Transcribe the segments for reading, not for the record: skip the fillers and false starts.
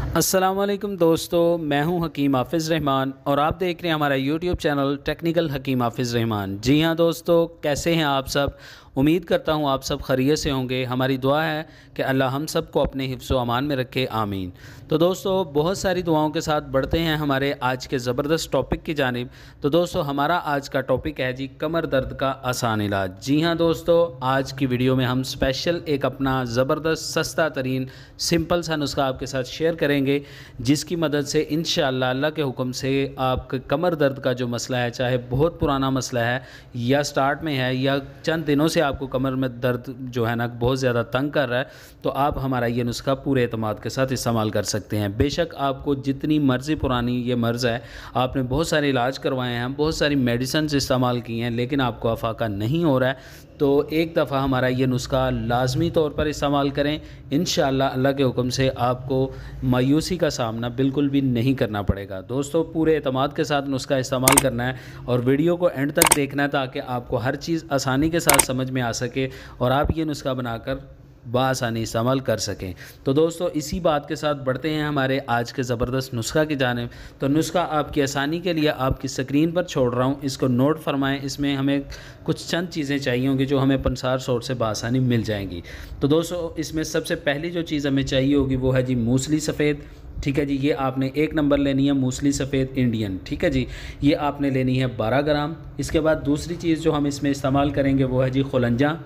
अस्सलामुअलैकुम दोस्तों, मैं हूं हकीम हाफिज़ रहमान और आप देख रहे हैं हमारा यूट्यूब चैनल टेक्निकल हकीम हाफिज़ रहमान। जी हां दोस्तों, कैसे हैं आप सब। उम्मीद करता हूं आप सब खैरियत से होंगे। हमारी दुआ है कि अल्लाह हम सब को अपने हिफ्ज़ व अमान में रखे, आमीन। तो दोस्तों, बहुत सारी दुआओं के साथ बढ़ते हैं हमारे आज के ज़बरदस्त टॉपिक की जानिब। तो दोस्तों, हमारा आज का टॉपिक है जी कमर दर्द का आसान इलाज। जी हाँ दोस्तों, आज की वीडियो में हम स्पेशल एक अपना ज़बरदस्त सस्ता तरीन सिंपल सा नुस्खा आपके साथ शेयर करेंगे, जिसकी मदद से इंशाअल्लाह अल्लाह के हुक्म से आपके कमर दर्द का जो मसला है, चाहे बहुत पुराना मसला है या स्टार्ट में है या चंद दिनों से आपको कमर में दर्द जो है ना बहुत ज़्यादा तंग कर रहा है, तो आप हमारा ये नुस्खा पूरे एतमाद के साथ इस्तेमाल कर सकते हैं। बेशक आपको जितनी मर्ज़ी पुरानी ये मर्ज़ है, आपने बहुत सारे इलाज करवाए हैं, बहुत सारी मेडिसिन इस्तेमाल की हैं, लेकिन आपको अफाका नहीं हो रहा है, तो एक दफ़ा हमारा ये नुस्खा लाजमी तौर पर इस्तेमाल करें। इंशाअल्लाह अल्लाह के हुक्म से आपको मायूसी का सामना बिल्कुल भी नहीं करना पड़ेगा। दोस्तों, पूरे एतमाद के साथ नुस्खा इस्तेमाल करना है और वीडियो को एंड तक देखना है, ताकि आपको हर चीज़ आसानी के साथ समझ में आ सके और आप ये नुस्खा बनाकर बआसानी इस्तेमाल कर सकें। तो दोस्तों, इसी बात के साथ बढ़ते हैं हमारे आज के ज़बरदस्त नुस्खा की जानिब। तो नुस्खा आपकी आसानी के लिए आपकी स्क्रीन पर छोड़ रहा हूँ, इसको नोट फरमाएं। इसमें हमें कुछ चंद चीज़ें चाहिए होंगी जो हमें पंसार सोर्स से बआसानी मिल जाएंगी। तो दोस्तों, इसमें सबसे पहली जो चीज़ हमें चाहिए होगी वो है जी मूसली सफ़ेद। ठीक है जी, ये आपने एक नंबर लेनी है मूसली सफ़ेद इंडियन। ठीक है जी, ये आपने लेनी है 12 ग्राम। इसके बाद दूसरी चीज़ जो हम इसमें इस्तेमाल करेंगे वो है जी खुलंजा,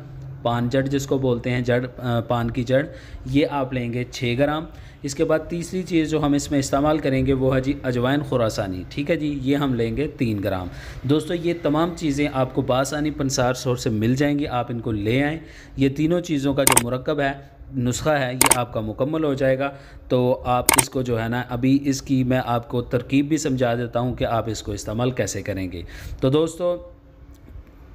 पान जड़ जिसको बोलते हैं, जड़ पान की जड़, ये आप लेंगे 6 ग्राम। इसके बाद तीसरी चीज़ जो हम इसमें इस्तेमाल करेंगे वो है जी अजवाइन खुरासानी। ठीक है जी, ये हम लेंगे 3 ग्राम। दोस्तों, ये तमाम चीज़ें आपको बासानी पंसार सोर्स से मिल जाएंगी, आप इनको ले आएँ। ये तीनों चीज़ों का जो मुरक्कब है, नुस्खा है, ये आपका मुकम्मल हो जाएगा। तो आप इसको जो है ना, अभी इसकी मैं आपको तरकीब भी समझा देता हूँ कि आप इसको इस्तेमाल कैसे करेंगे। तो दोस्तों,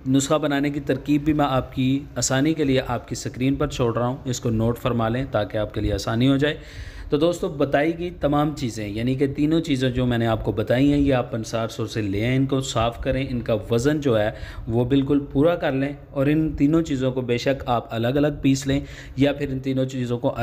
नुस्खा बनाने की तरकीब भी मैं आपकी आसानी के लिए आपकी स्क्रीन पर छोड़ रहा हूँ, इसको नोट फरमा लें ताकि आपके लिए आसानी हो जाए। तो दोस्तों, बताई गई तमाम चीज़ें, यानी कि तीनों चीज़ें जो मैंने आपको बताई हैं, ये आप पंसार सोर्स से ले आएँ, इनको साफ़ करें, इनका वज़न जो है वो बिल्कुल पूरा कर लें और इन तीनों चीज़ों को बेशक आप अलग अलग पीस लें या फिर इन तीनों चीज़ों को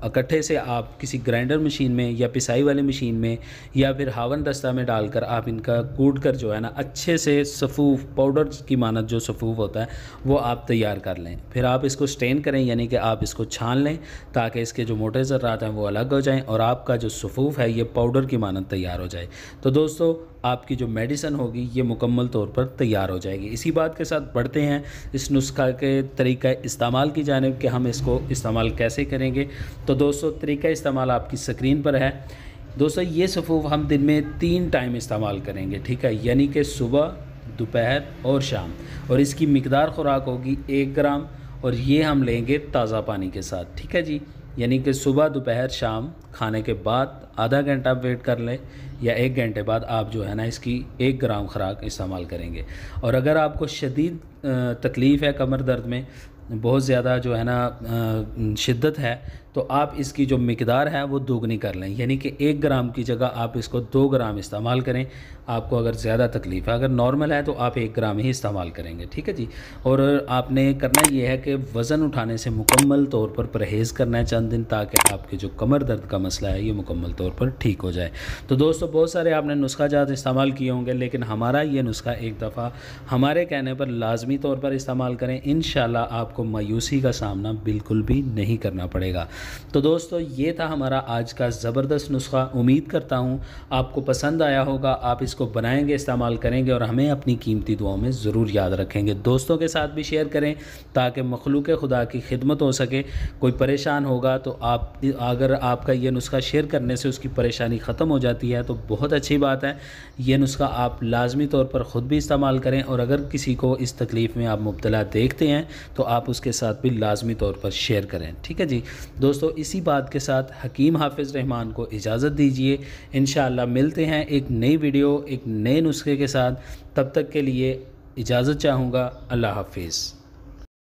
इकट्ठे से आप किसी ग्राइंडर मशीन में या पिसाई वाली मशीन में या फिर हावन दस्ता में डालकर आप इनका कूट कर जो है ना अच्छे से सफ़ूफ़ पाउडर की मानत जो सफ़ूफ़ होता है वो आप तैयार कर लें। फिर आप इसको स्टेन करें, यानी कि आप इसको छान लें ताकि इसके जो मोटे ज़र्रात हैं वो अलग हो जाएं और आपका जो सफ़ूफ़ है ये पाउडर की मानत तैयार हो जाए। तो दोस्तों, आपकी जो मेडिसिन होगी ये मुकम्मल तौर पर तैयार हो जाएगी। इसी बात के साथ बढ़ते हैं इस नुस्खा के तरीक़ा इस्तेमाल की जानिब कि हम इसको इस्तेमाल कैसे करेंगे। तो दोस्तों, तरीक़ा इस्तेमाल आपकी स्क्रीन पर है। दोस्तों, ये सफ़ूफ़ हम दिन में 3 टाइम इस्तेमाल करेंगे। ठीक है, यानी कि सुबह, दोपहर और शाम, और इसकी मिकदार ख़ुराक होगी 1 ग्राम और ये हम लेंगे ताज़ा पानी के साथ। ठीक है जी, यानी कि सुबह, दोपहर, शाम खाने के बाद आधा घंटा वेट कर लें या 1 घंटे बाद आप जो है ना इसकी 1 ग्राम खुराक इस्तेमाल करेंगे। और अगर आपको शदीद तकलीफ़ है कमर दर्द में, बहुत ज़्यादा जो है ना शिद्दत है, तो आप इसकी जो मिकदार है वो दोगुनी कर लें, यानी कि 1 ग्राम की जगह आप इसको 2 ग्राम इस्तेमाल करें। आपको अगर ज़्यादा तकलीफ़ है, अगर नॉर्मल है तो आप 1 ग्राम ही इस्तेमाल करेंगे। ठीक है जी, और आपने करना ये है कि वज़न उठाने से मुकम्मल तौर पर परहेज़ करना है चंद दिन, ताकि आपके जो कमर दर्द का मसला है ये मुकम्मल तौर पर ठीक हो जाए। तो दोस्तों, बहुत सारे आपने नुस्खा जात इस्तेमाल किए होंगे, लेकिन हमारा ये नुस्खा एक दफ़ा हमारे कहने पर लाजमी तौर पर इस्तेमाल करें। इंशाअल्लाह आपको मायूसी का सामना बिल्कुल भी नहीं करना पड़ेगा। तो दोस्तों, ये था हमारा आज का ज़बरदस्त नुस्खा। उम्मीद करता हूँ आपको पसंद आया होगा। आप इसको बनाएंगे, इस्तेमाल करेंगे और हमें अपनी कीमती दुआओं में ज़रूर याद रखेंगे। दोस्तों के साथ भी शेयर करें ताकि मखलूक खुदा की खिदमत हो सके। कोई परेशान होगा तो आप, अगर आपका ये नुस्खा शेयर करने से उसकी परेशानी ख़त्म हो जाती है तो बहुत अच्छी बात है। ये नुस्खा आप लाजमी तौर पर ख़ुद भी इस्तेमाल करें और अगर किसी को इस तकलीफ़ में आप मुब्तला देखते हैं तो आप उसके साथ भी लाजमी तौर पर शेयर करें। ठीक है जी दोस्तों, इसी बात के साथ हकीम हाफिज़ रहमान को इजाज़त दीजिए। इंशाअल्लाह मिलते हैं एक नई वीडियो, एक नए नुस्खे के साथ। तब तक के लिए इजाज़त चाहूँगा। अल्लाह हाफिज़।